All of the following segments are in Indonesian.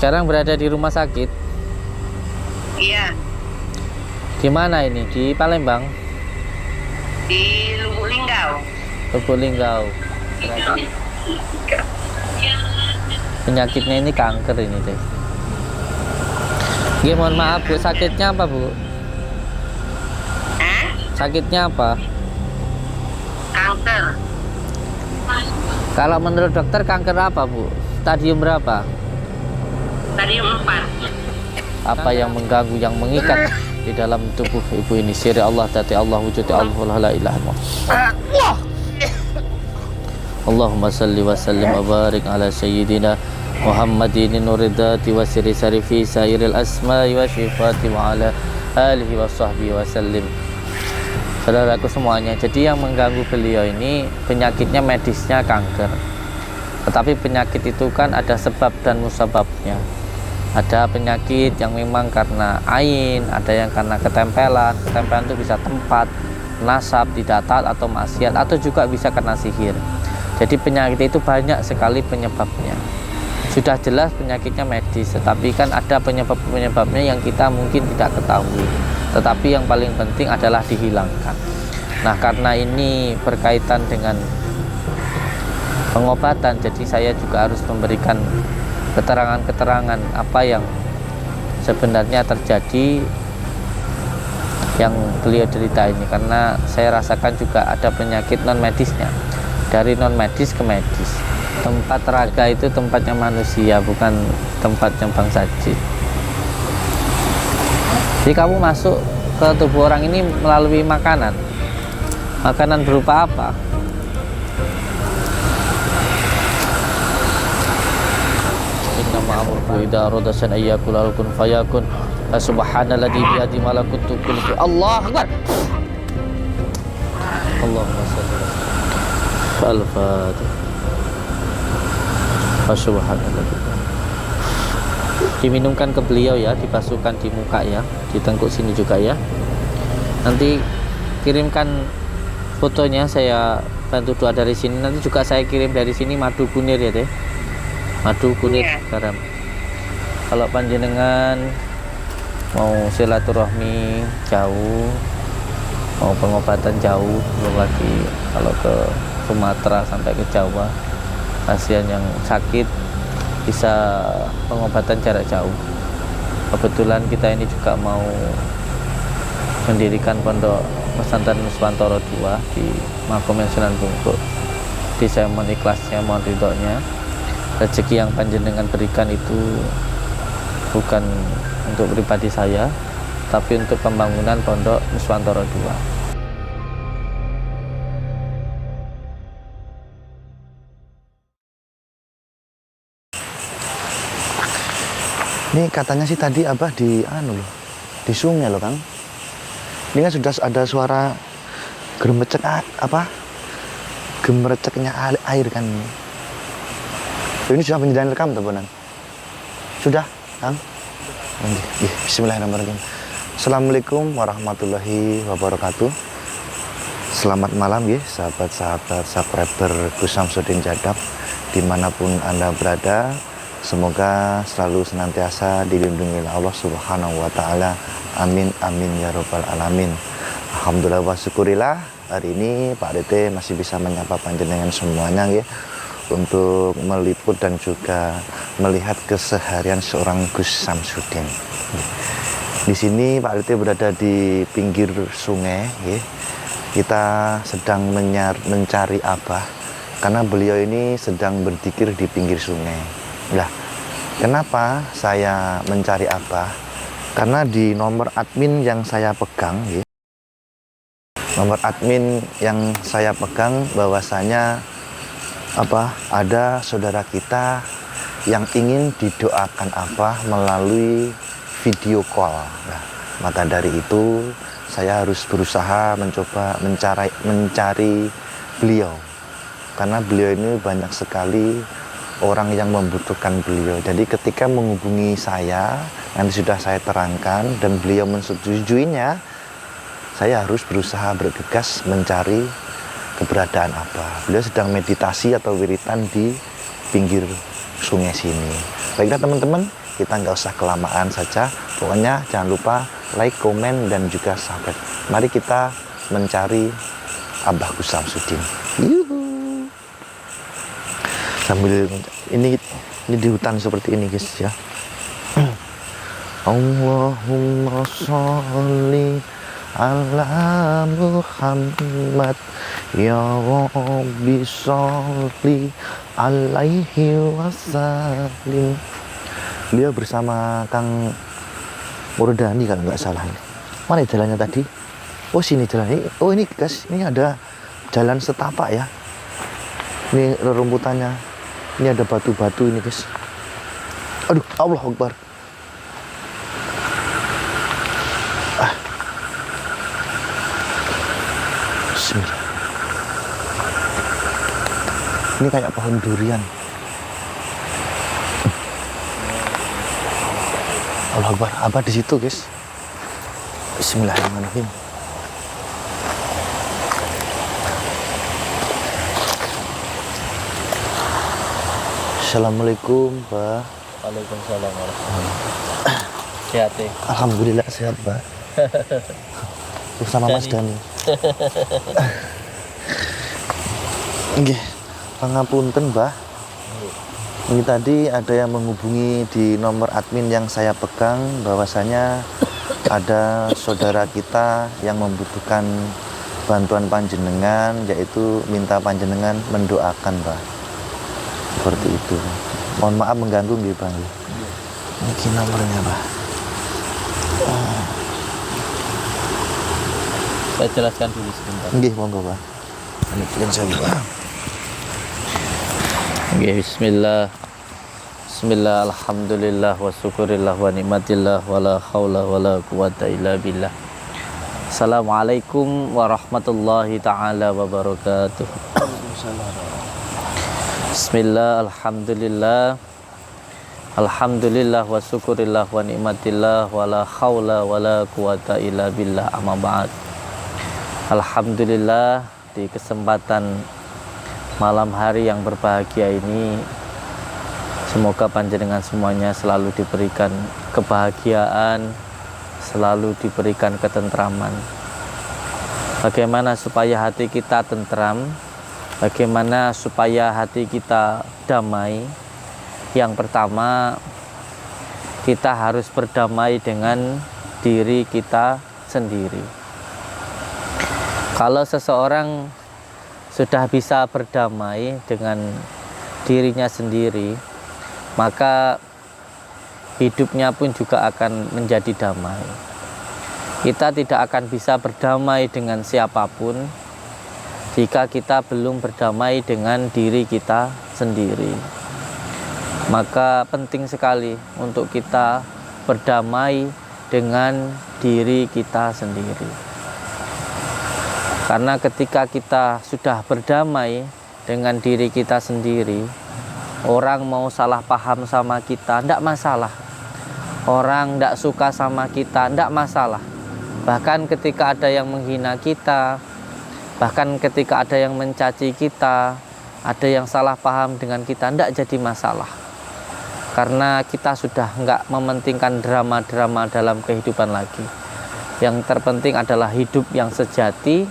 Sekarang berada di rumah sakit. Iya, Di mana ini? Di Palembang, di Lubuk Linggau. Lubuk Linggau. Penyakitnya ini kanker ini deh. Oke, mohon maaf Bu, sakitnya apa Bu? Hah? Sakitnya apa? Kanker. Kalau menurut dokter kanker apa Bu? Stadium berapa? Stadium 4. Apa yang mengganggu, yang mengikat di dalam tubuh ibu ini? Siri Allah, dati Allah, wujud Allah, la ilaha illallah. Allahumma salli wa sallim wa barik ala sayyidina Muhammadin nuridati wa siri sarifi sairil asma'i wa syifati wa ala alihi wa sahbihi wa sallim. Saudaraku semuanya, jadi yang mengganggu beliau ini penyakitnya medisnya kanker. Tetapi penyakit itu kan ada sebab dan musababnya. Ada penyakit yang memang karena ain, ada yang karena ketempelan. Ketempelan itu bisa tempat, nasab, tidak taat atau maksiat, atau juga bisa karena sihir. Jadi penyakit itu banyak sekali penyebabnya. Sudah jelas penyakitnya medis, tetapi kan ada penyebab-penyebabnya yang kita mungkin tidak ketahui. Tetapi yang paling penting adalah dihilangkan. Nah, karena ini berkaitan dengan pengobatan, jadi saya juga harus memberikan keterangan-keterangan apa yang sebenarnya terjadi yang beliau derita ini, karena saya rasakan juga ada penyakit non medisnya, dari non medis ke medis. Tempat raga itu tempatnya manusia, bukan tempatnya bangsa jin. Jadi kamu masuk ke tubuh orang ini melalui makanan. Makanan berupa apa? Inna ma'amurku idha arodasan ayyakul alukun fayakun. Subhanalladzi biyadi malakutu kulli syai'. Allah Akbar. Allahumma shalli al-Fatihah. Subhanallah. Diminumkan ke beliau ya, dibasuhkan di muka ya, di tengkuk sini juga ya. Nanti kirimkan fotonya, saya bantu doa dari sini. Nanti juga saya kirim dari sini madu kunir ya teh, madu kunir garam. Kalau panjenengan mau silaturahmi jauh, mau pengobatan jauh, belum lagi kalau ke Sumatera sampai ke Jawa, pasien yang sakit bisa pengobatan jarak jauh. Kebetulan kita ini juga mau mendirikan pondok pesantren Nuswantoro 2 di Makomen Sunan Bungkuk. Di saya mohon ikhlasnya, mohon ridhonya. Rezeki yang panjenengan berikan itu bukan untuk pribadi saya, tapi untuk pembangunan pondok Nuswantoro 2. Ini katanya sih tadi Abah di di sungai loh Kang. Ini kan sudah ada suara gemercek gemerceknya air kan. Ini sudah penyediaan rekam teman. Sudah Kang? Bismillahirrahmanirrahim. Assalamualaikum warahmatullahi wabarakatuh. Selamat malam ya sahabat-sahabat subscriber Gus Samsudin Jadab dimanapun Anda berada. Semoga selalu senantiasa dilindungi oleh Allah Subhanahu wa Ta'ala. Amin, amin ya Rabbal Alamin. Alhamdulillah wa syukurillah. Hari ini Pak DT masih bisa menyapa panjenengan semuanya ya, untuk meliput dan juga melihat keseharian seorang Gus Samsudin. Di sini Pak DT berada di pinggir sungai ya. Kita sedang mencari Abah karena beliau ini sedang berzikir di pinggir sungai. Nah, kenapa saya mencari Abah? Karena di nomor admin yang saya pegang ya, nomor admin yang saya pegang bahwasanya ada saudara kita yang ingin didoakan Abah melalui video call. Nah, maka dari itu saya harus berusaha mencoba mencari beliau, karena beliau ini banyak sekali orang yang membutuhkan beliau. Jadi ketika menghubungi saya, nanti sudah saya terangkan dan beliau mensetujuinya, saya harus berusaha bergegas mencari keberadaan Abah. Beliau sedang meditasi atau wiritan di pinggir sungai sini. Baiklah teman-teman, kita nggak usah kelamaan saja. Pokoknya jangan lupa like, komen, dan juga subscribe. Mari kita mencari Abah Gus Samsudin. Yuhu. Sambil ini di hutan seperti ini guys ya. Allahumma sholli ala Muhammad ya Rabbi sholli alaihi wasallim. Beliau bersama Kang Murdani kalau nggak salah. Mana jalannya tadi? Oh sini jalannya. Oh ini guys, ini ada jalan setapak ya. Ini rerumputannya. Ini ada batu-batu ini guys. Aduh, Allahu Akbar. Bismillah. Ini kayak pohon durian. Allahu Akbar. Abah di situ guys. Bismillahirrahmanirrahim. Assalamualaikum, Pak. Waalaikumsalam warahmatullahi wabarakatuh. Sehat ya? Alhamdulillah sehat, Pak. Bersama Mas Dani. Nggih, pangapunten, Mbah. Ini tadi ada yang menghubungi di nomor admin yang saya pegang bahwasanya ada saudara kita yang membutuhkan bantuan panjenengan, yaitu minta panjenengan mendoakan, Mbah. Seperti itu. Mohon maaf mengganggu nggih, Bang. Ini nomornya, Mbah. Saya jelaskan dulu sebentar. Nggih, monggo, Pak. Ini yang saya buka. Nggih, bismillah. Bismillah, alhamdulillah wa syukurillah wa nikmatillah wa la haula wa la quwata illa billah. Assalamualaikum warahmatullahi taala wabarakatuh. Bismillah, alhamdulillah. Alhamdulillah wa syukurillah wa nikmatillah wa la haula wa la quwata illa billah, amma ba'd. Alhamdulillah, di kesempatan malam hari yang berbahagia ini, semoga panjenengan semuanya selalu diberikan kebahagiaan, selalu diberikan ketentraman. Bagaimana supaya hati kita tentram? Bagaimana supaya hati kita damai? Yang pertama, kita harus berdamai dengan diri kita sendiri. Kalau seseorang sudah bisa berdamai dengan dirinya sendiri, maka hidupnya pun juga akan menjadi damai. Kita tidak akan bisa berdamai dengan siapapun jika kita belum berdamai dengan diri kita sendiri. Maka penting sekali untuk kita berdamai dengan diri kita sendiri. Karena ketika kita sudah berdamai dengan diri kita sendiri, orang mau salah paham sama kita, tidak masalah. Orang tidak suka sama kita, tidak masalah. Bahkan ketika ada yang menghina kita, bahkan ketika ada yang mencaci kita, ada yang salah paham dengan kita, tidak jadi masalah. Karena kita sudah nggak mementingkan drama-drama dalam kehidupan lagi. Yang terpenting adalah hidup yang sejati,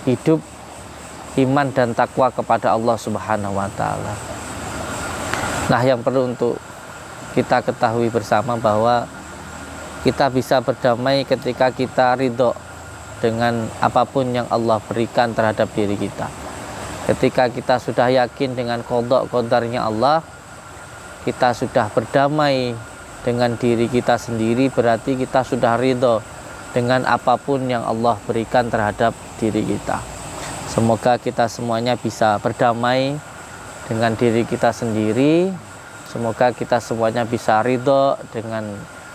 hidup iman dan takwa kepada Allah Subhanahu wa Ta'ala. Nah, yang perlu untuk kita ketahui bersama bahwa kita bisa berdamai ketika kita ridho dengan apapun yang Allah berikan terhadap diri kita. Ketika kita sudah yakin dengan qadha qadarnya Allah, kita sudah berdamai dengan diri kita sendiri, berarti kita sudah ridho dengan apapun yang Allah berikan terhadap diri kita. Semoga kita semuanya bisa berdamai dengan diri kita sendiri. Semoga kita semuanya bisa ridho dengan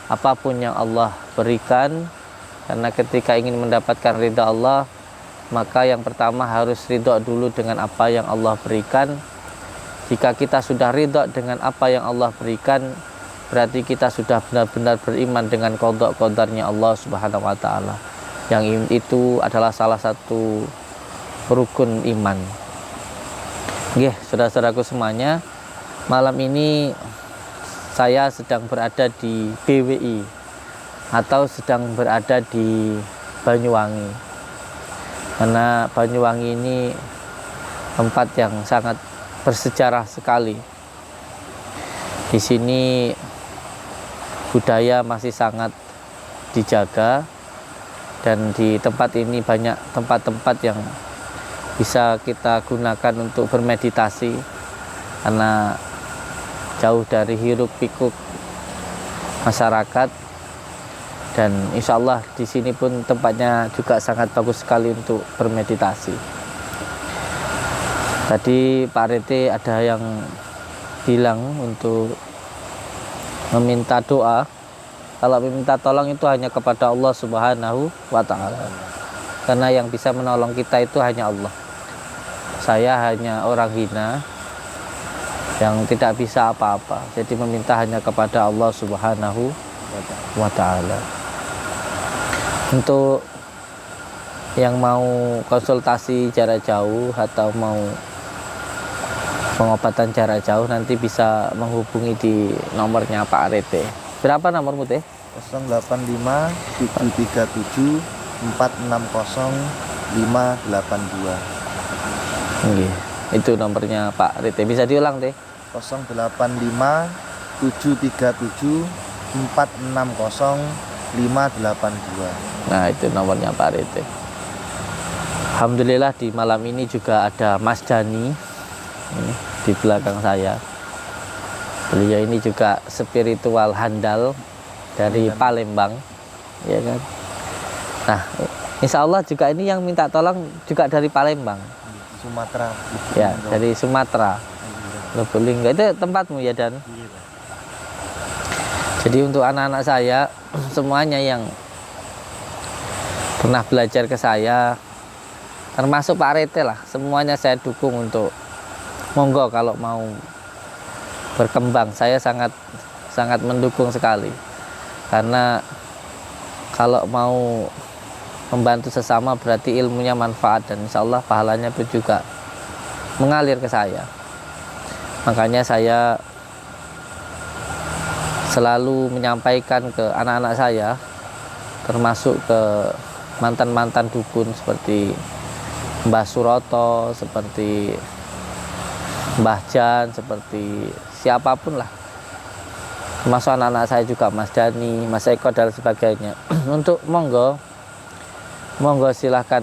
apapun yang Allah berikan. Karena ketika ingin mendapatkan ridho Allah, maka yang pertama harus ridho dulu dengan apa yang Allah berikan. Jika kita sudah ridho dengan apa yang Allah berikan, berarti kita sudah benar-benar beriman dengan qadha qadarnya Allah Subhanahu wa Ta'ala. Yang itu adalah salah satu rukun iman. Nggih, saudara-saudaraku semuanya, malam ini saya sedang berada di BWI atau sedang berada di Banyuwangi, karena Banyuwangi ini tempat yang sangat bersejarah sekali. Di sini budaya masih sangat dijaga, dan di tempat ini banyak tempat-tempat yang bisa kita gunakan untuk bermeditasi, karena jauh dari hiruk pikuk masyarakat. Dan insya Allah di sini pun tempatnya juga sangat bagus sekali untuk bermeditasi. Tadi Pak Rete ada yang bilang untuk meminta doa. Kalau meminta tolong itu hanya kepada Allah Subhanahu wa Ta'ala, karena yang bisa menolong kita itu hanya Allah. Saya hanya orang hina yang tidak bisa apa-apa, jadi meminta hanya kepada Allah Subhanahu wa Ta'ala. Untuk yang mau konsultasi jarak jauh atau mau pengobatan jarak jauh, nanti bisa menghubungi di nomornya Pak Rete. Berapa nomormu teh? 085 737 460 582. Nggih, itu nomornya Pak Rete. Bisa diulang teh? 085 737 460 582. Nah, itu nomornya Pak Rete. Alhamdulillah di malam ini juga ada Mas Dani ini, di belakang saya. Beliau ini juga spiritual handal dari Palembang, ya kan. Nah, insya Allah juga ini yang minta tolong juga dari Palembang. Sumatera. Ya, dari Sumatera. Lubulingga itu tempatmu ya, Dan? Jadi untuk anak-anak saya semuanya yang pernah belajar ke saya, termasuk Pak Rete lah, semuanya saya dukung untuk monggo kalau mau berkembang. Saya sangat mendukung sekali, karena kalau mau membantu sesama berarti ilmunya manfaat, dan insya Allah pahalanya pun juga mengalir ke saya. Makanya saya selalu menyampaikan ke anak-anak saya, termasuk ke mantan-mantan dukun seperti Mbah Suroto, seperti Mbah Jan, seperti siapapun lah, termasuk anak-anak saya juga, Mas Dani, Mas Eko dan sebagainya, untuk monggo silahkan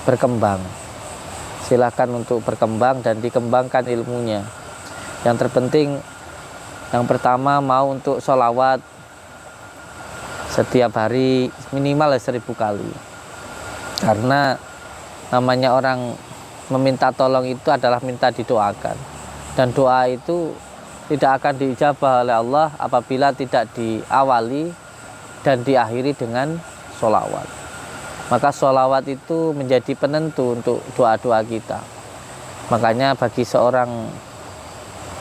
berkembang, silahkan untuk berkembang dan dikembangkan ilmunya. Yang terpenting, yang pertama mau untuk sholawat setiap hari minimal 1000 kali, karena namanya orang meminta tolong itu adalah minta didoakan, dan doa itu tidak akan diijabah oleh Allah apabila tidak diawali dan diakhiri dengan sholawat. Maka sholawat itu menjadi penentu untuk doa-doa kita. Makanya bagi seorang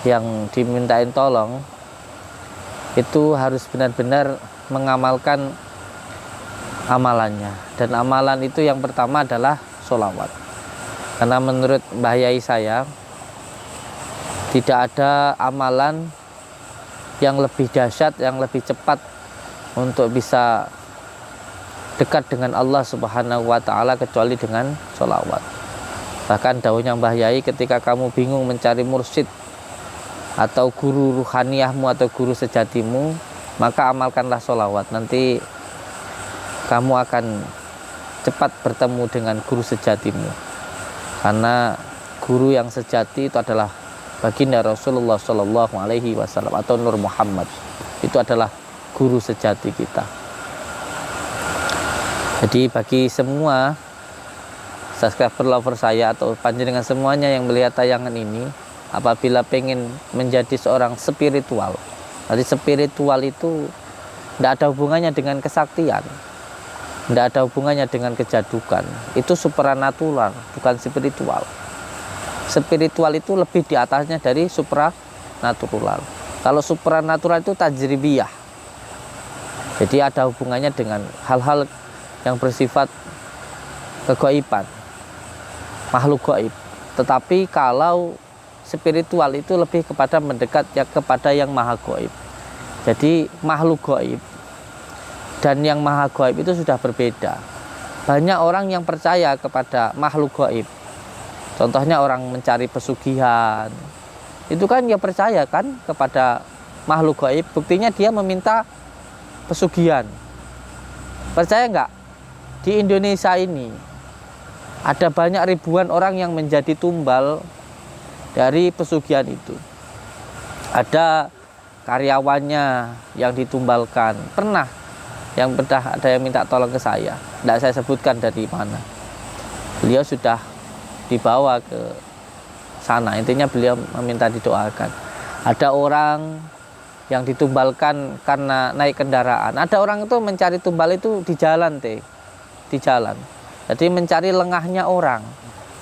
yang dimintain tolong itu harus benar-benar mengamalkan amalannya, dan amalan itu yang pertama adalah sholawat. Karena menurut Mbah Yai saya, tidak ada amalan yang lebih dahsyat, yang lebih cepat untuk bisa dekat dengan Allah Subhanahu wa Ta'ala kecuali dengan sholawat. Bahkan dawuhnya Mbah Yai, ketika kamu bingung mencari mursyid atau guru ruhaniyahmu atau guru sejatimu, maka amalkanlah sholawat. Nanti kamu akan cepat bertemu dengan guru sejatimu, karena guru yang sejati itu adalah baginda Rasulullah Shallallahu Alaihi Wasallam atau Nur Muhammad. Itu adalah guru sejati kita. Jadi bagi semua subscriber lover saya atau panjenengan semuanya yang melihat tayangan ini, apabila pengen menjadi seorang spiritual, jadi spiritual itu tidak ada hubungannya dengan kesaktian, tidak ada hubungannya dengan kejadukan. Itu supranatural, bukan spiritual. Spiritual itu lebih di atasnya dari supranatural. Kalau supranatural itu tajribiyah, jadi ada hubungannya dengan hal-hal yang bersifat kegaiban, makhluk gaib. Tetapi kalau spiritual itu lebih kepada mendekat ya kepada yang maha gaib. Jadi makhluk gaib dan yang maha gaib itu sudah berbeda. Banyak orang yang percaya kepada makhluk gaib. Contohnya orang mencari pesugihan. Itu kan dia percaya kan kepada makhluk gaib. Buktinya dia meminta pesugihan. Percaya nggak? Di Indonesia ini ada banyak ribuan orang yang menjadi tumbal dari pesugihan itu. Ada karyawannya yang ditumbalkan. Pernah ada yang minta tolong ke saya. Tidak saya sebutkan dari mana. Beliau sudah dibawa ke sana. Intinya beliau meminta didoakan. Ada orang yang ditumbalkan karena naik kendaraan. Ada orang itu mencari tumbal itu di jalan, di jalan. Jadi mencari lengahnya orang.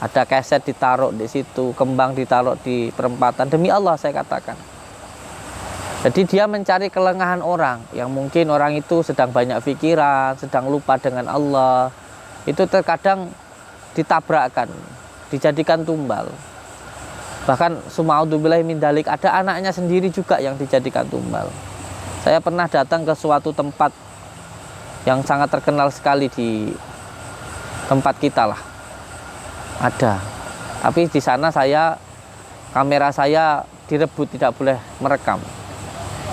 Ada keset ditaruh di situ, kembang ditaruh di perempatan. Demi Allah saya katakan. Jadi dia mencari kelengahan orang yang mungkin orang itu sedang banyak pikiran, sedang lupa dengan Allah. Itu terkadang ditabrakkan, dijadikan tumbal. Bahkan suma'udzubillahi min dalik, ada anaknya sendiri juga yang dijadikan tumbal. Saya pernah datang ke suatu tempat yang sangat terkenal sekali di tempat kita lah. Ada. Tapi di sana kamera saya direbut, tidak boleh merekam.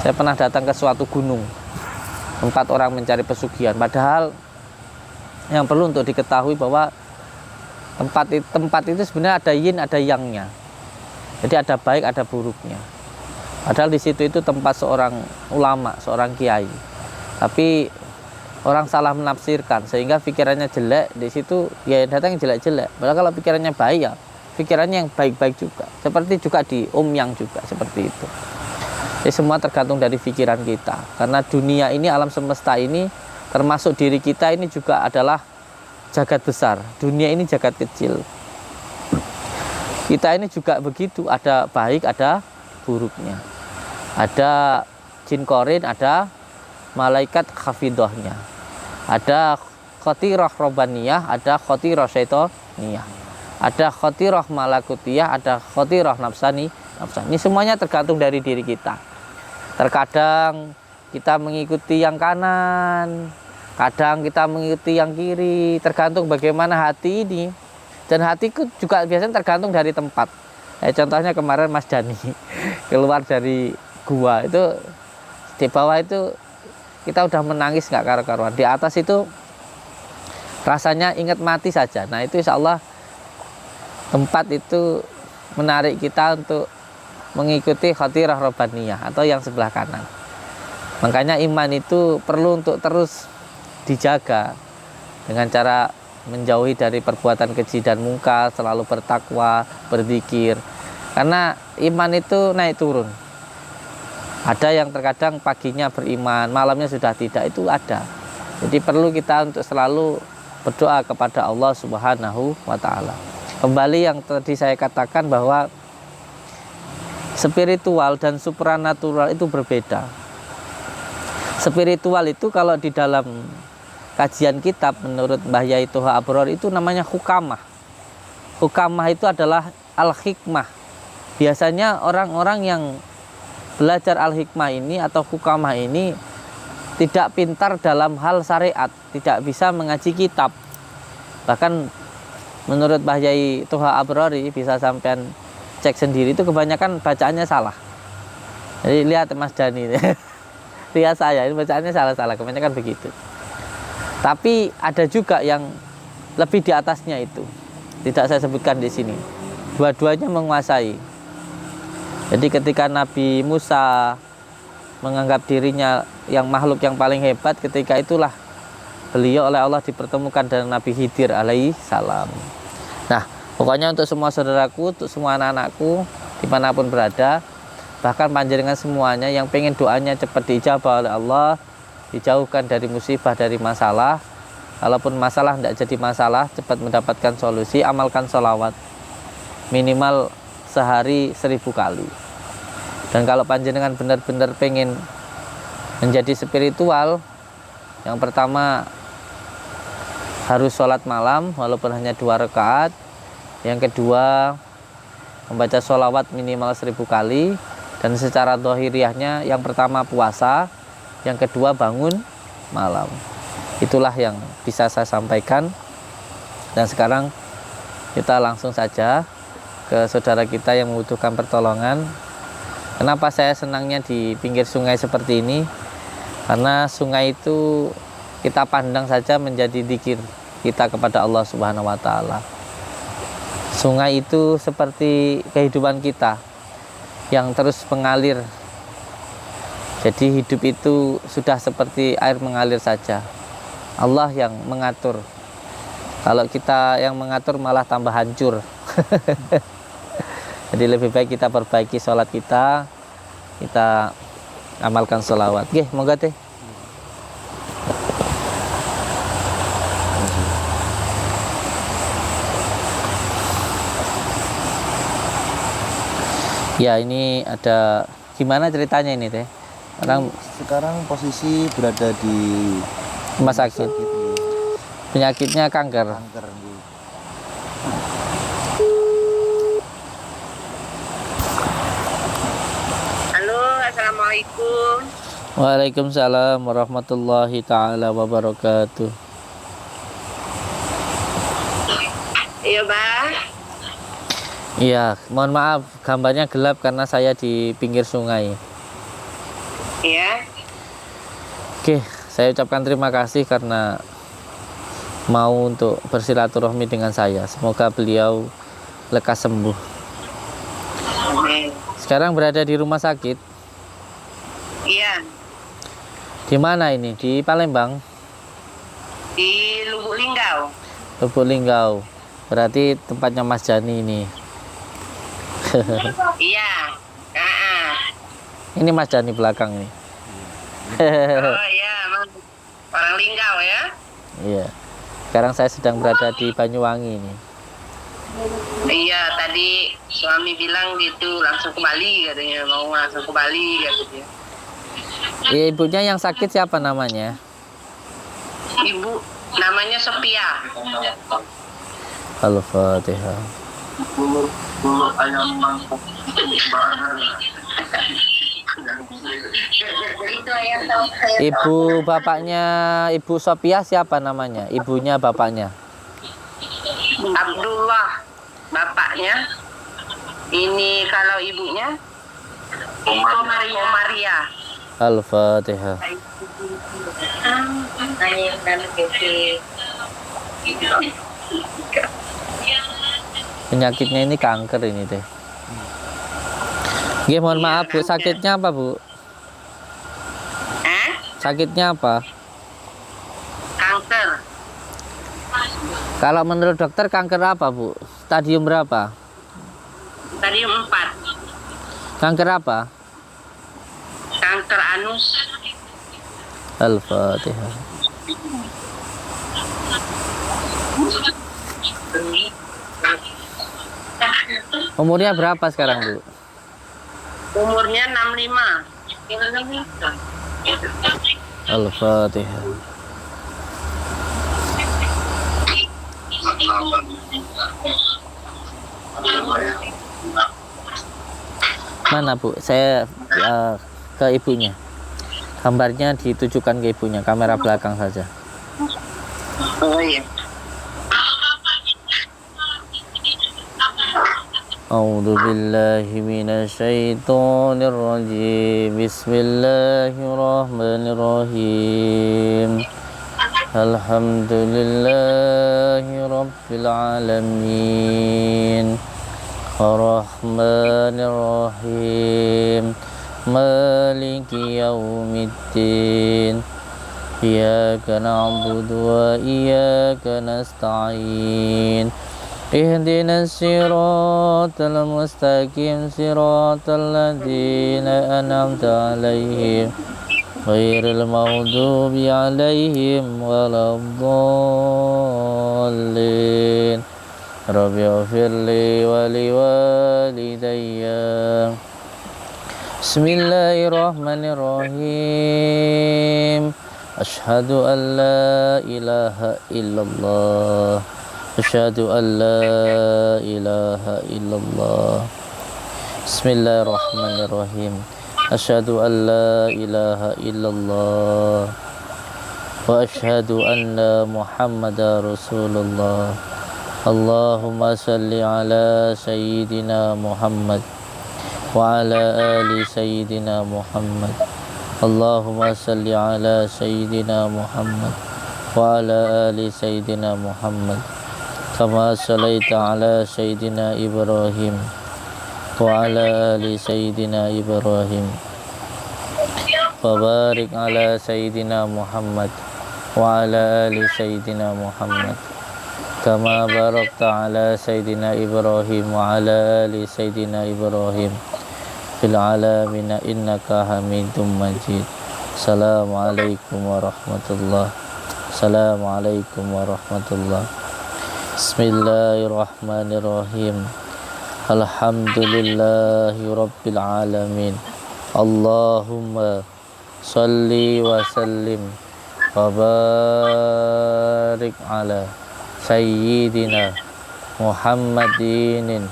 Saya pernah datang ke suatu gunung, tempat orang mencari pesugihan. Padahal yang perlu untuk diketahui bahwa tempat itu sebenarnya ada yin, ada yangnya. Jadi ada baik, ada buruknya. Padahal di situ itu tempat seorang ulama, seorang kiai. Tapi orang salah menafsirkan sehingga pikirannya jelek. Di situ ya datang yang jelek-jelek. Padahal kalau pikirannya baik ya pikirannya yang baik-baik juga. Seperti juga di Yang juga seperti itu. Jadi semua tergantung dari pikiran kita. Karena dunia ini, alam semesta ini, termasuk diri kita ini juga adalah jagat besar. Dunia ini jagat kecil. Kita ini juga begitu, ada baik, ada buruknya. Ada jin korin, ada malaikat khafidhahnya. Ada khotirah robbaniyah, ada khotirah syaitoniyah. Ada khotirah malakutiyah, ada khotirah nafsani. Ini semuanya tergantung dari diri kita. Terkadang kita mengikuti yang kanan, kadang kita mengikuti yang kiri, tergantung bagaimana hati ini. Dan hatiku juga biasanya tergantung dari tempat. Contohnya kemarin Mas Dani keluar dari gua itu, di bawah itu kita udah menangis nggak karu-karuan. Di atas itu rasanya ingat mati saja. Nah itu insya Allah tempat itu menarik kita untuk mengikuti khotirah robbaniyah atau yang sebelah kanan. Makanya iman itu perlu untuk terus dijaga dengan cara menjauhi dari perbuatan keji dan mungkar, selalu bertakwa, berzikir. Karena iman itu naik turun. Ada yang terkadang paginya beriman, malamnya sudah tidak, itu ada. Jadi perlu kita untuk selalu berdoa kepada Allah Subhanahu wa Ta'ala. Kembali yang tadi saya katakan bahwa spiritual dan supranatural itu berbeda. Spiritual itu kalau di dalam kajian kitab menurut Mbah Yai Toha Abror itu namanya hukamah. Hukamah itu adalah al-hikmah. Biasanya orang-orang yang belajar al-hikmah ini atau hukamah ini tidak pintar dalam hal syariat, tidak bisa mengaji kitab. Bahkan menurut Mbah Yai Toha Abrori, bisa sampean cek sendiri, itu kebanyakan bacaannya salah. Jadi lihat Mas Dani, lihat saya, ini bacaannya salah-salah, kebanyakan begitu. Tapi ada juga yang lebih di atasnya itu, tidak saya sebutkan di sini. Dua-duanya menguasai. Jadi ketika Nabi Musa menganggap dirinya yang makhluk yang paling hebat, ketika itulah beliau oleh Allah dipertemukan dengan Nabi Khidir alaihi salam. Nah, pokoknya untuk semua saudaraku, untuk semua anak-anakku dimanapun berada, bahkan panjenengan semuanya yang pengen doanya cepat dijabah oleh Allah, dijauhkan dari musibah, dari masalah. Kalaupun masalah tidak jadi masalah, cepat mendapatkan solusi, amalkan sholawat minimal sehari 1000 kali. Dan kalau panjenengan benar-benar pengen menjadi spiritual, yang pertama harus sholat malam walaupun hanya 2 rakaat. Yang kedua membaca sholawat minimal 1000 kali. Dan secara dohiriahnya yang pertama puasa, yang kedua bangun malam. Itulah yang bisa saya sampaikan. Dan sekarang kita langsung saja ke saudara kita yang membutuhkan pertolongan. Kenapa saya senangnya di pinggir sungai seperti ini? Karena sungai itu kita pandang saja menjadi dzikir kita kepada Allah Subhanahu wa taala. Sungai itu seperti kehidupan kita yang terus mengalir. Jadi hidup itu sudah seperti air mengalir saja. Allah yang mengatur. Kalau kita yang mengatur malah tambah hancur. Jadi lebih baik kita perbaiki sholat kita amalkan sholawat. Oke, moga teh. Ya, ini ada gimana ceritanya ini teh? Sekarang posisi berada di rumah sakit. Penyakitnya kanker. Kanker. Halo, assalamualaikum. Waalaikumsalam warahmatullahi taala wabarakatuh. Iya, Bah. Iya, mohon maaf gambarnya gelap karena saya di pinggir sungai. Iya. Oke, saya ucapkan terima kasih karena mau untuk bersilaturahmi dengan saya. Semoga beliau lekas sembuh. Amin. Sekarang berada di rumah sakit. Iya, Di mana ini? Di Palembang, di Lubuk Linggau. Lubuk Linggau. Berarti tempatnya Mas Jani ini. Iya. Ini Mas Jani belakang nih. Oh iya, Mas. Orang Linggau ya. Iya. Sekarang saya sedang berada di Banyuwangi ini. Iya, tadi suami bilang gitu langsung ke Bali katanya, mau langsung ke Bali katanya. Iya, ibunya yang sakit siapa namanya? Ibu namanya Sophia. Al-Fatihah. Ibu bapaknya Ibu Sophia siapa namanya? Ibunya bapaknya? Abdullah bapaknya. Ini kalau ibunya Maria. Al-Fatihah. Penyakitnya ini kanker ini deh. Nggih, mohon maaf Bu, sakitnya apa Bu? Sakitnya apa? Kanker. Kalau menurut dokter kanker apa Bu? Stadium berapa? Stadium 4. Kanker apa? Kanker anus. Al-Fatihah. Umurnya berapa sekarang Bu? Umurnya 65. Al-Fatihah. Mana Bu? Saya ke ibunya. Gambarnya ditujukan ke ibunya, kamera belakang saja. Oh iya. A'udzu billahi minasyaitonir rajim. Bismillahirrahmanirrahim. Alhamdulillahi rabbil alamin. Ar-Rahmanir Rahim. Maliki yaumiddin. Iyyaka na'budu wa iyyaka nasta'in. اهدنا الصراط المستقيم صراط الذين أنعمت عليهم غير المغضوب عليهم ولا الضالين رب اغفر لي ولوالدي بسم الله الرحمن الرحيم أشهد أن لا إله إلا الله Asyhadu an la ilaha illallah. Bismillahirrahmanirrahim. Asyhadu an la ilaha illallah wa asyhadu anna Muhammadar Rasulullah. Allahumma salli ala sayyidina Muhammad wa ala ali sayyidina Muhammad. Allahumma salli ala sayyidina Muhammad wa ala ali sayyidina Muhammad. Kama sallaita ala sayyidina Ibrahim wa ala ali sayyidina Ibrahim. Wa barik ala sayyidina Muhammad wa ala ali sayyidina Muhammad. Kama barakta ala sayyidina Ibrahim wa ala ali sayyidina Ibrahim fil alamin innaka Hamidum Majid. Assalamualaikum warahmatullahi. Assalamualaikum warahmatullahi. Bismillahirrahmanirrahim. Alhamdulillahi rabbil alamin. Allahumma salli wa sallim wa barik ala sayyidina Muhammadin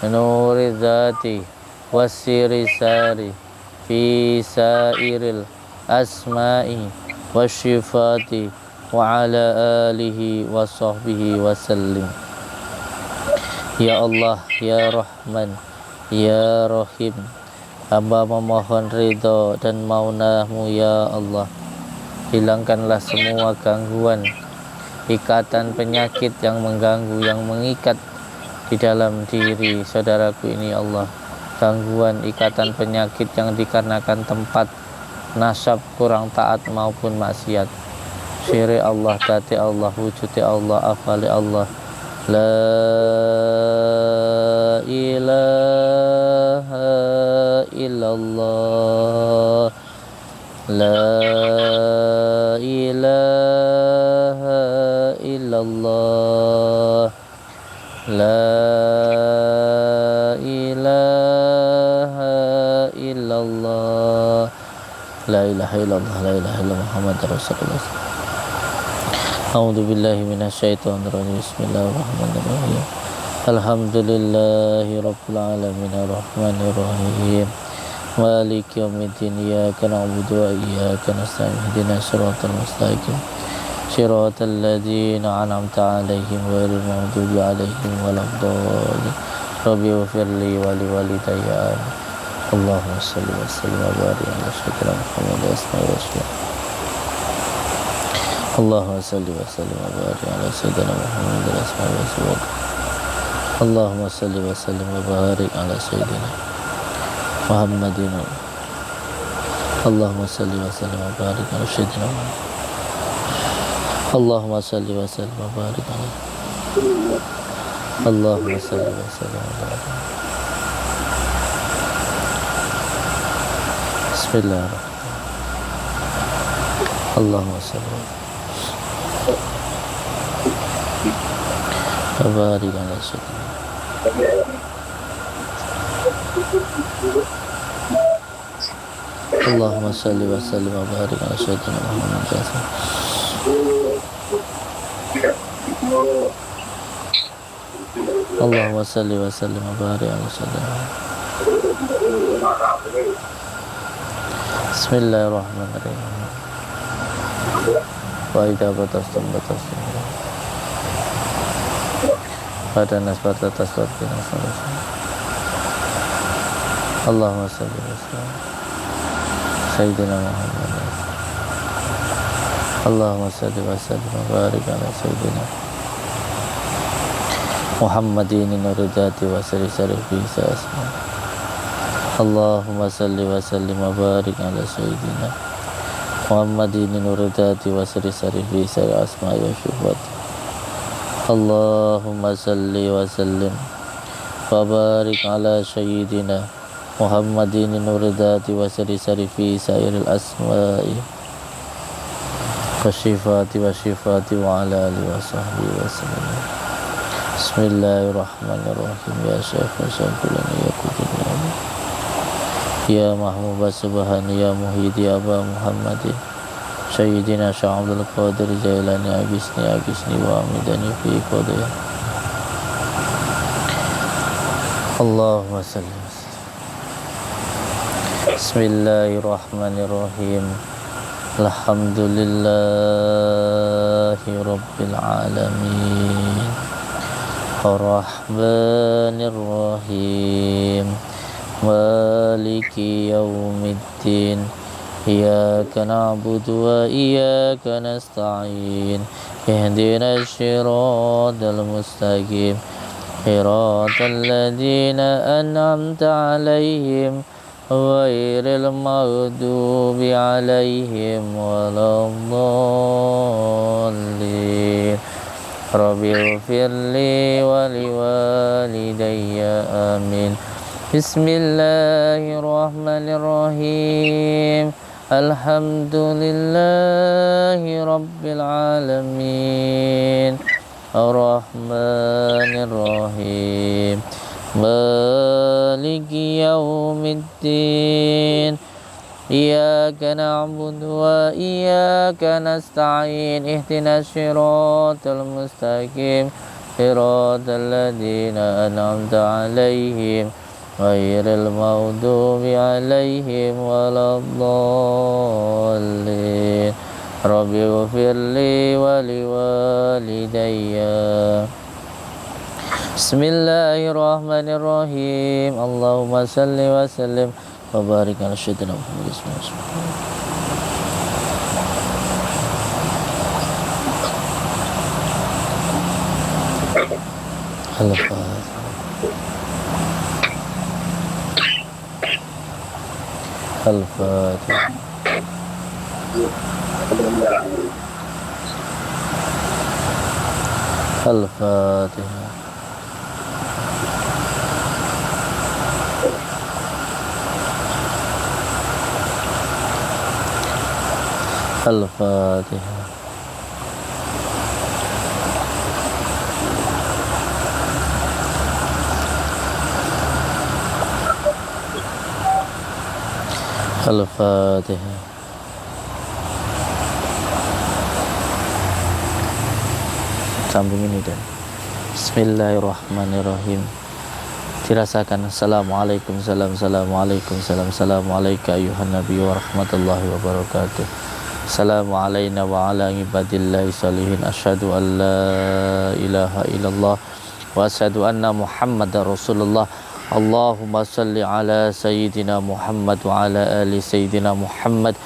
nuri dzati wasiri sari fi sairil asma'i wasyifati wa ala alihi wa sahbihi wa sallim. Ya Allah, ya Rahman, ya Rahim, hamba memohon ridho dan maunah-Mu ya Allah. Hilangkanlah semua gangguan, ikatan penyakit yang mengganggu, yang mengikat di dalam diri saudaraku ini Allah. Gangguan, ikatan penyakit yang dikarenakan tempat, nasab, kurang taat maupun maksiat. Syirik Allah, dati Allah, wujudi Allah, afali Allah. La ilaha illallah. La ilaha illallah. La ilaha illallah. La ilaha illallah. La ilaha illallah Muhammad Rasulullah. A'udzu billahi minasyaitonir rajim. Bismillahirrahmanirrahim. Alhamdulillahi rabbil alamin arrahmanir rahim. Maliki yaumiddin. Iyyaka na'budu wa iyyaka nasta'in. Ihdinas siratal mustaqim. Siratal ladzina an'amta 'alaihim ghairil maghdubi 'alaihim waladdallin. Rabbi ighfirli wa liwalidayya. Allahumma shalli wa sallim wa barik ala sayyidina Muhammad wa sallam. Allahumma salli wa sallim wa barik ala sayyidina Muhammad wa sallam. Allahumma salli wa sallim wa barik ala sayyidina Muhammadin. Allahumma salli wa sallim wa barik ala sayyidina Muhammad. Allahumma salli wa sallim wa barik ala Allahumma salli wa sallim wa barik. Bismillahirrahmanirrahim. Allahumma salli wa sallim barik ala sayyidina. Allahumma salli wa sallim wa barik ala sayyidina Muhammad. Allahumma salli wa sallim wa barik ala sayyidina. Bismillahirrahmanirrahim. Wa idza batastum pada nasbata tasbih nasbah. Allahumma salli wa sallim sayyidina Muhammad. Allahumma salli wa sallim wa barik ala sayyidina Muhammadin nuridati wa sari fi asma. Allahumma salli wa sallim wa barik ala sayyidina Muhammadin nuridati wa sari fi asma ya syufat. Allahumma salli wa sallim wa barik ala sayyidina Muhammadin nuridati wa sari fi sairil asma'i wa syifati wa ala alihi wa sahbihi wa sallam. Bismillahirrahmanirrahim. Ya Syekh Syaikhulana ya Kudinani ya Mahmubah Subhani ya Muhyidi Aba Muhammadin Sayyidina Syah Abdul Qadir Jailani Agisni wa amidani fi qadiyah Allahumma salli wa sallim. Bismillahirrahmanirrahim. Alhamdulillahi rabbil alamin. Ar-Rahmanir Rahim. Maliki yaumiddin. Iyyaka na'budu wa iyyaka nasta'in. Ihdinas siratal mustaqim. Siratal ladzina an'amta 'alaihim ghairil maghdubi 'alaihim waladdallin. Rabbi ighfirli wa liwalidayya amin. Bismillahirrahmanirrahim. Alhamdulillahi rabbil alamin. Ar-Rahmanir Rahim. Maliki yaumiddin. Iyyaka na'budu wa iyyaka nasta'in. Ihdinas siratal mustaqim. Siratal ladzina an'amta 'alaihim ghairil maghdubi 'alaihim waladdallin. Rabbi ighfirli wa liwalidayya. Bismillahirrahmanirrahim. Allahumma salli wa sallim wa barik ala sayyidina Muhammad. Al-Fatihah. Al-Fatihah. Al-Fatihah. Al-Fatihah. Sambung ini dan Bismillahirrahmanirrahim. Dirasakan. Assalamualaikum salam. Assalamualaikum salam. Assalamualaikum ayuhan nabi wa rahmatullahi wa barakatuh. Assalamu alayna wa ala ibadillahi salihin. Asyhadu an la ilaha illallah wa asyhadu anna Muhammadar Rasulullah. Allahumma salli ala sayyidina Muhammad wa ala ali sayyidina Muhammad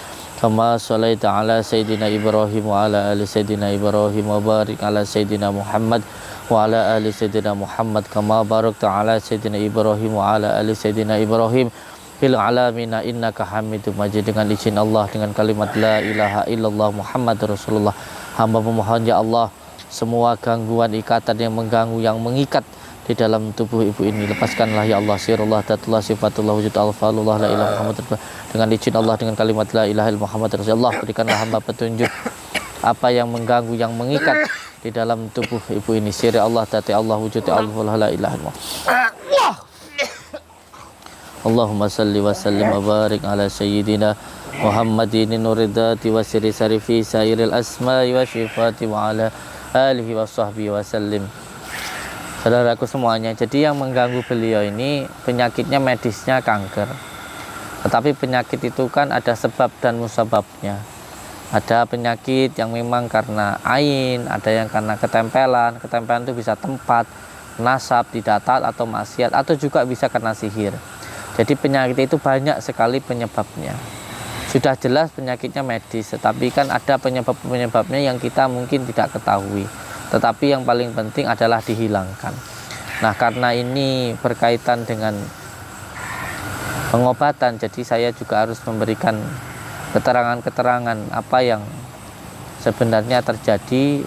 kama sallaita ala sayyidina Ibrahim wa ala ali sayyidina Ibrahim wa barik ala sayyidina Muhammad wa ala ali sayyidina Muhammad kama barakta ala sayyidina Ibrahim wa ala ali sayyidina Ibrahim fil alamina innaka Hamidum Majid. Dengan izin Allah, dengan kalimat la ilaha illallah Muhammad Rasulullah, hamba memohon ya Allah, semua gangguan ikatan yang mengganggu, yang mengikat di dalam tubuh ibu ini, lepaskanlah ya Allah. Sirullah, datullah, sifatullah, wujud alfalullah, la ilaha Muhammad. Dengan izin Allah, dengan kalimat la ilaha illallah Muhammad Rasulullah, berikanlah hamba petunjuk apa yang mengganggu, yang mengikat di dalam tubuh ibu ini. Sir Allah, dati Allah, wujud alfalullah, la ilaha illallah. Allahumma salli wa sallim wa barik ala sayyidina Muhammadin nuridati wa siri sarifi sairil asma'i wa syifati wa ala alihi wa sahbihi wa sallim. Saudaraku semuanya, jadi yang mengganggu beliau ini penyakitnya medisnya kanker. Tetapi penyakit itu kan ada sebab dan musababnya. Ada penyakit yang memang karena ain, ada yang karena ketempelan. Ketempelan itu bisa tempat, nasab, didatat atau maksiat, atau juga bisa karena sihir. Jadi penyakit itu banyak sekali penyebabnya. Sudah jelas penyakitnya medis, tetapi kan ada penyebab-penyebabnya yang kita mungkin tidak ketahui. Tetapi yang paling penting adalah dihilangkan. Nah, karena ini berkaitan dengan pengobatan, jadi saya juga harus memberikan keterangan-keterangan apa yang sebenarnya terjadi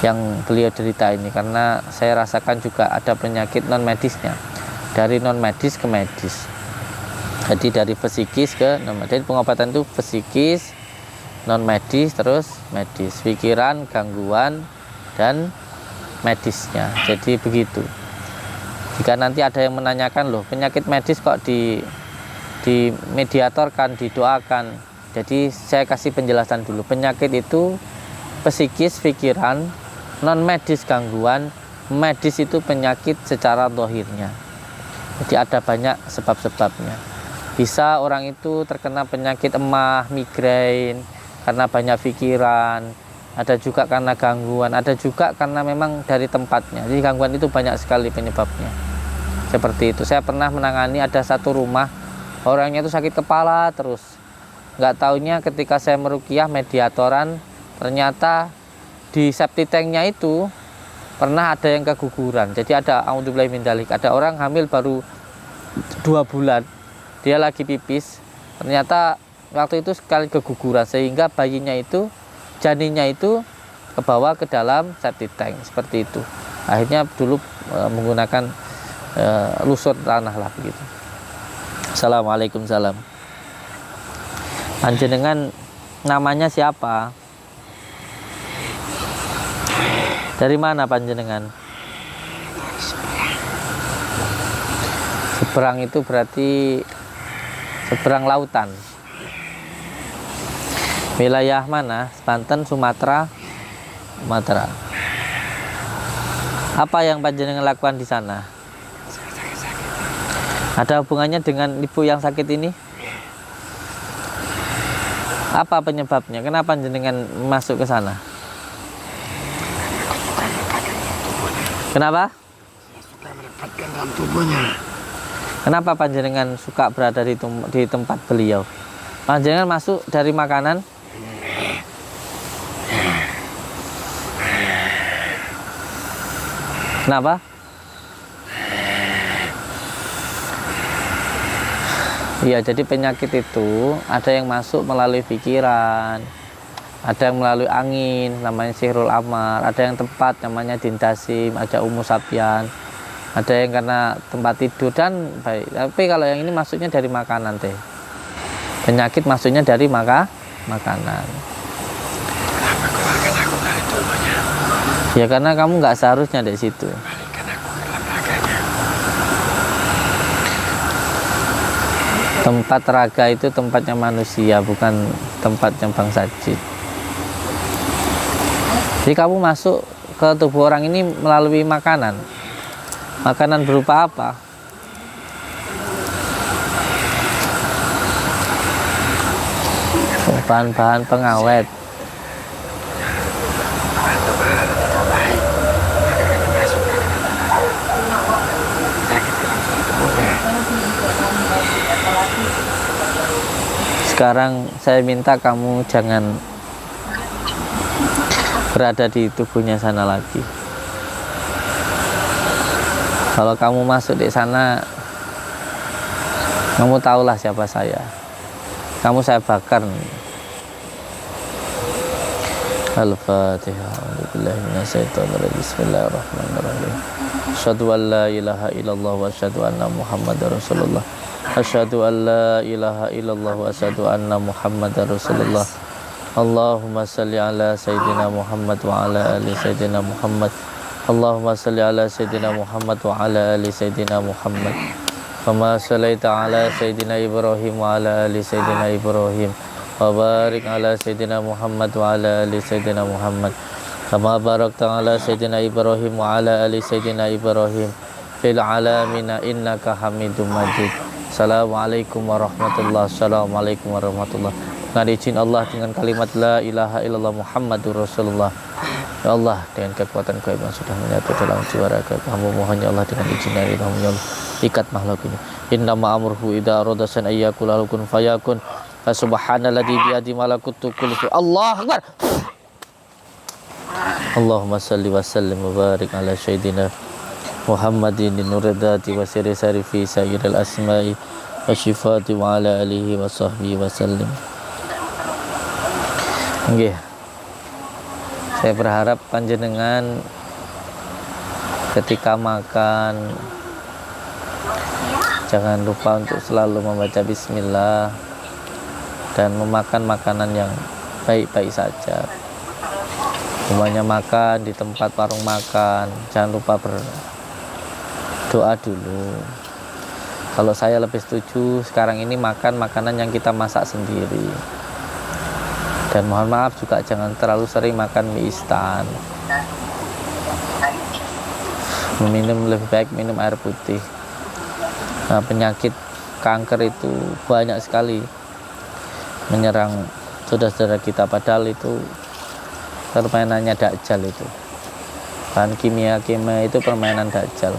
yang beliau derita ini. Karena saya rasakan juga ada penyakit non medisnya, dari non medis ke medis. Jadi dari psikis ke non medis. Pengobatan itu psikis, non medis, terus medis, pikiran, gangguan, dan medisnya. Jadi begitu. Jika nanti ada yang menanyakan, loh penyakit medis kok di mediatorkan, didoakan. Jadi saya kasih penjelasan dulu. Penyakit itu psikis, pikiran, non medis, gangguan, medis itu penyakit secara dohirnya. Jadi ada banyak sebab-sebabnya. Bisa orang itu terkena penyakit emah, migrain, karena banyak pikiran. Ada juga karena gangguan, ada juga karena memang dari tempatnya. Jadi gangguan itu banyak sekali penyebabnya. Seperti itu. Saya pernah menangani ada satu rumah, orangnya itu sakit kepala terus. Nggak taunya ketika saya meruqyah mediatoran, ternyata di septic tanknya itu pernah ada yang keguguran. Jadi ada auzubillahi min dzalik, ada orang hamil baru 2 bulan, dia lagi pipis, ternyata waktu itu sekali keguguran sehingga bayinya itu, janinnya itu kebawa ke dalam septic tank seperti itu. Akhirnya dulu menggunakan lusur tanah lah begitu. Assalamualaikum salam. Panjenengan namanya siapa? Dari mana panjenengan? Seberang itu berarti seberang lautan. Wilayah mana? Banten, Sumatera, Sumatera. Apa yang panjenengan lakukan di sana? Ada hubungannya dengan ibu yang sakit ini? Apa penyebabnya? Kenapa panjenengan masuk ke sana? Kenapa? Suka mendapatkan dalam tubuhnya. Kenapa panjenengan suka berada di tempat beliau? Panjenengan masuk dari makanan? Kenapa? Iya, jadi penyakit itu ada yang masuk melalui pikiran, ada yang melalui angin, namanya sihrul amar, ada yang tempat, namanya dindasim, ada umusapian, ada yang karena tempat tidur dan baik. Tapi kalau yang ini masuknya dari makanan teh. Penyakit masuknya dari makanan. Kenapa keluarkan aku dari tubuhnya? Ya karena kamu nggak seharusnya di situ. Balikan aku ke dalam raganya. Tempat raga itu tempatnya manusia, bukan tempatnya bangsa jin. Jadi kamu masuk ke tubuh orang ini melalui makanan. Makanan berupa apa? Bahan-bahan pengawet. Sekarang saya minta kamu jangan berada di tubuhnya sana lagi. Kalau kamu masuk di sana, kamu tahulah siapa saya. Kamu saya bakar. Al-Fatihah. Bismillahirrahmanirrahim. Asyhadu an la ilaha illallah wa asyhadu anna Muhammadar Rasulullah. Asyhadu an la ilaha illallah wa asyhadu anna Muhammadar Rasulullah. Allahumma salli ala Sayyidina Muhammad wa ala ali Sayyidina Muhammad. Allahumma salli ala Sayyidina Muhammad wa ala ali Sayyidina Muhammad. Kama sallaita ala Sayyidina Ibrahim wa ala ali Sayyidina Ibrahim. Wa barik ala Sayyidina Muhammad wa ala ali Sayyidina Muhammad. Kama barakta ala Sayyidina Ibrahim wa ala ali Sayyidina Ibrahim fil alamina innaka Hamidum Majid. Assalamualaikum warahmatullahi wabarakatuh. Assalamualaikum warahmatullahi wabarakatuh. Dengan izin Allah, dengan kalimat la ilaha illallah Muhammadur Rasulullah. Ya Allah, dengan kekuatan Kau yang sudah menyatu dalam jiwa raga kamu, mohon ya Allah dengan izin dari kamu ya Allah, ikat makhluk ini. Innama amruhu idza arada san ayyakul kun fayakun. Fa subhanalladzi bi yadi malakutu kulli syai'. Allahu Akbar. Allahumma salli wa sallim wa barik ala sayyidina Muhammadin nuridati wa sirri sarifi sayyidil asma'i wa syifati wa ala alihi wa sahbihi wa sallim. Nggih. Saya berharap panjenengan ketika makan jangan lupa untuk selalu membaca bismillah dan memakan makanan yang baik-baik saja. Semuanya makan di tempat warung makan, jangan lupa berdoa dulu. Kalau saya lebih setuju sekarang ini makan makanan yang kita masak sendiri. Dan mohon maaf juga jangan terlalu sering makan mie instan. lebih baik minum air putih. Nah, penyakit kanker itu banyak sekali menyerang saudara-saudara kita, padahal itu permainannya Dajjal itu. Bahan kimia itu permainan Dajjal.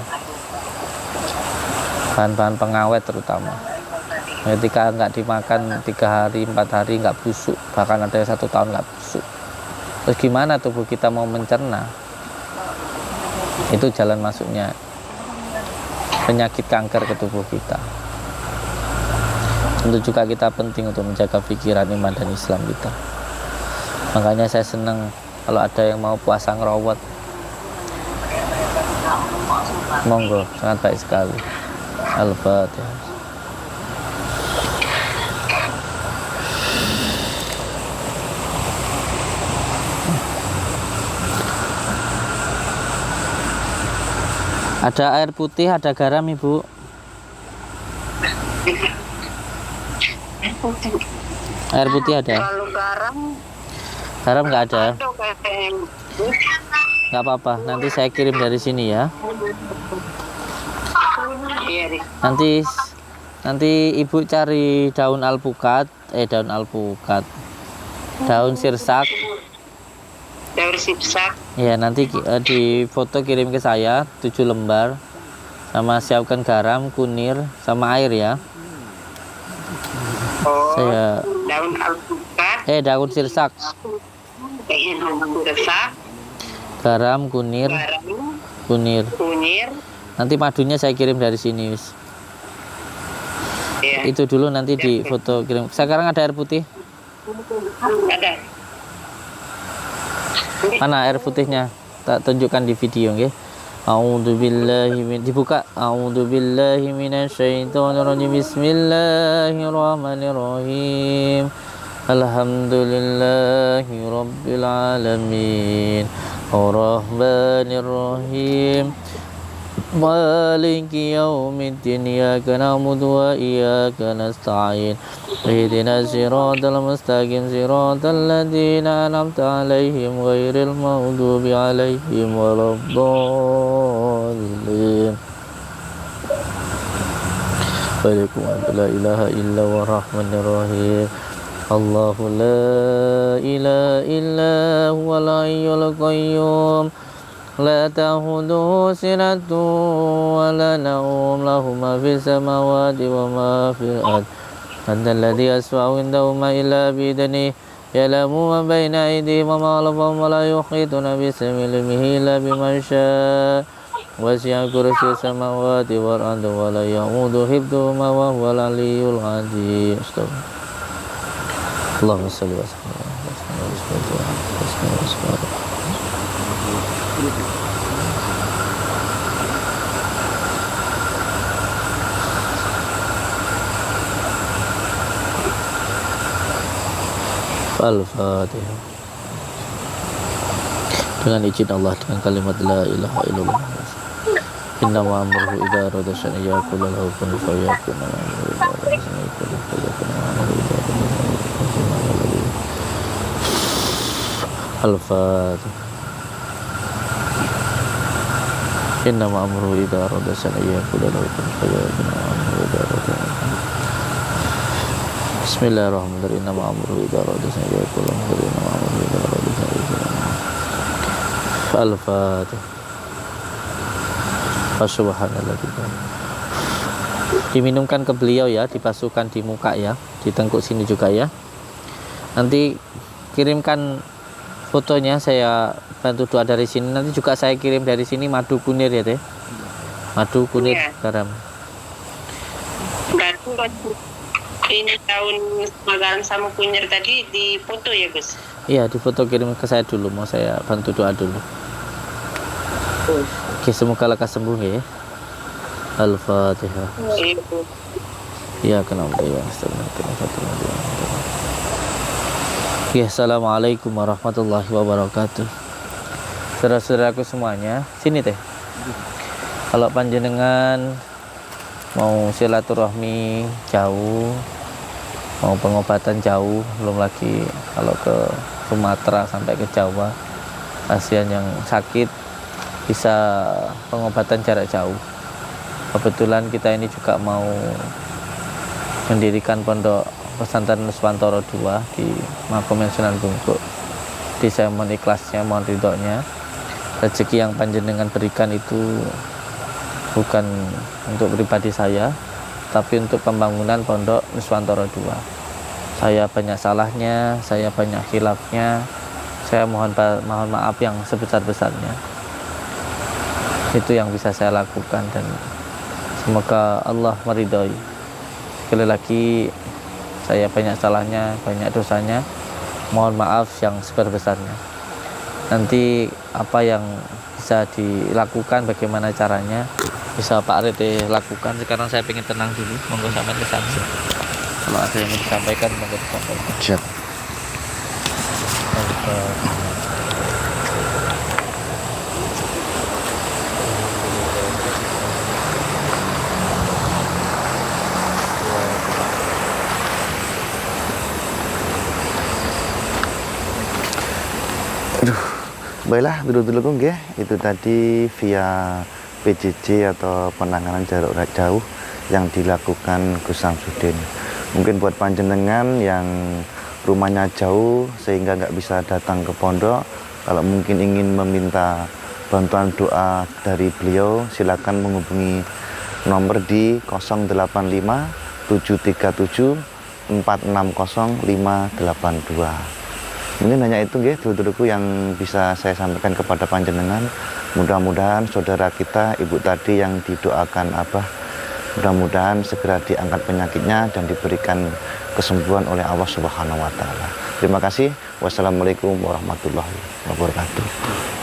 Bahan-bahan pengawet terutama. Ketika nggak dimakan 3 hari 4 hari nggak busuk, bahkan ada yang 1 tahun nggak busuk. Terus gimana tubuh kita mau mencerna? Itu jalan masuknya penyakit kanker ke tubuh kita. Tentu juga kita penting untuk menjaga pikiran, iman dan Islam kita. Makanya saya senang kalau ada yang mau puasa ngerawat. Monggo, sangat baik sekali. Al-Fatihah. Ada air putih, ada garam, Ibu. Air putih ada. Kalau garam Garam nggak ada. ada kayaknya. Nggak apa-apa. Nanti saya kirim dari sini ya. Iya deh. Nanti Ibu cari daun daun sirsak. Daun sirsak. Ya, nanti di foto kirim ke saya 7 lembar. Sama siapkan garam, kunir, sama air ya. Oh, Saya daun alpukat. daun sirsak, Daun sirsak. garam, kunir. Garam. Kunir. Kunyit. Nanti madunya saya kirim dari sini, wis. Ya. Itu dulu nanti di foto kirim. Sekarang ada air putih. Ada. Mana air putihnya? Tak tunjukkan di video, nggih. Dibuka. A'udzubillahi minasyaitonirrajim. Bismillahirrahmanirrahim. Alhamdulillahi rabbil alamin. Ar-Rahmanir-Rahim. Maliki yaumiddin. Iyyaka na'budu wa iyyaka nasta'in. Ihdinas siratal mustaqim, siratal ladzina an'amta 'alaihim ghairil maghdubi 'alaihim waladdallin. Waalaikumsalam. La ilaha illa huwa rahmanir rahim. Allahu la ilaha illa huwal hayyul qayyum. La ta'khudhuhu sinatun wa la nawm. Lahu ma fis samawati wa ma fil ardh. Anta alladhi yashfa'u indahu illa bi'idhnihi. Ya'lamu ma baina aydihim wa ma khalfahum wa la yuhituna bi ilmihi illa bima syaa'. Wasi'a kursiyyuhu samawati wal ardh wa la ya'uduhu hifdhuhuma wa huwal 'aliyyul 'azim. Allahumma shalli wa sallim. Al-Fatihah. Dengan izin Allah, dengan kalimat la ilaha illallah. Inna ma amruhu idza arada syai'an yaqulu lahu kun fayakun. Al-Fatihah. Inna ma amruhu idza arada syai'an yaqulu lahu kun fayakun. Bismillahirrahmanirrahim. Inna ma amruhu idza arada syai'an yaqulu lahu kun fayakun. Al-Fatihah. Subhanallah. Diminumkan ke beliau ya, dibasuhkan di muka ya, di tengkuk sini juga ya. Nanti kirimkan fotonya, saya bantu doa dari sini. Nanti juga saya kirim dari sini madu kunir ya teh. Madu kunir garam. Ini daun garam sama kunir tadi di foto ya Gus? Iya, di foto kirim ke saya dulu, mau saya bantu doa dulu. Oke, semoga lekas sembuh ya. Al-Fatihah. Ya, kenapa ya? Ya, assalamualaikum warahmatullahi wabarakatuh. Saudara-saudaraku semuanya, sini teh. Kalau panjenengan mau silaturahmi jauh, mau pengobatan jauh, belum lagi kalau ke Sumatera sampai ke Jawa, pasien yang sakit bisa pengobatan jarak jauh. Kebetulan kita ini juga mau mendirikan pondok pesantren Nuswantoro 2 di Makomen Sunan Bungkuk. Jadi saya mohon ikhlasnya, mohon ridhonya. Rezeki yang panjenengan berikan itu bukan untuk pribadi saya, tapi untuk pembangunan pondok Nuswantoro 2. Saya banyak salahnya, saya banyak khilafnya. Saya mohon maaf yang sebesar-besarnya. Itu yang bisa saya lakukan dan semoga Allah meridhoi. Sekali lagi saya banyak salahnya, banyak dosanya. Mohon maaf yang sebesar-besarnya. Nanti apa yang bisa dilakukan, bagaimana caranya, bisa Pak Rete lakukan. Sekarang saya pengen tenang dulu, monggo sampai ke sana. Kalau ada yang mau disampaikan, monggo disampaikan. Siap. Baiklah, dulu-dulu nggih, itu tadi via PJJ atau penanganan jarak jauh yang dilakukan Gus Samsudin. Mungkin buat panjenengan yang rumahnya jauh sehingga nggak bisa datang ke pondok, kalau mungkin ingin meminta bantuan doa dari beliau, silakan menghubungi nomor di 085 737 460 582. Mungkin hanya itu nggih dulurku yang bisa saya sampaikan kepada panjenengan. Mudah-mudahan saudara kita ibu tadi yang didoakan Abah, mudah-mudahan segera diangkat penyakitnya dan diberikan kesembuhan oleh Allah Subhanahu wa taala. Terima kasih. Wassalamualaikum warahmatullahi wabarakatuh.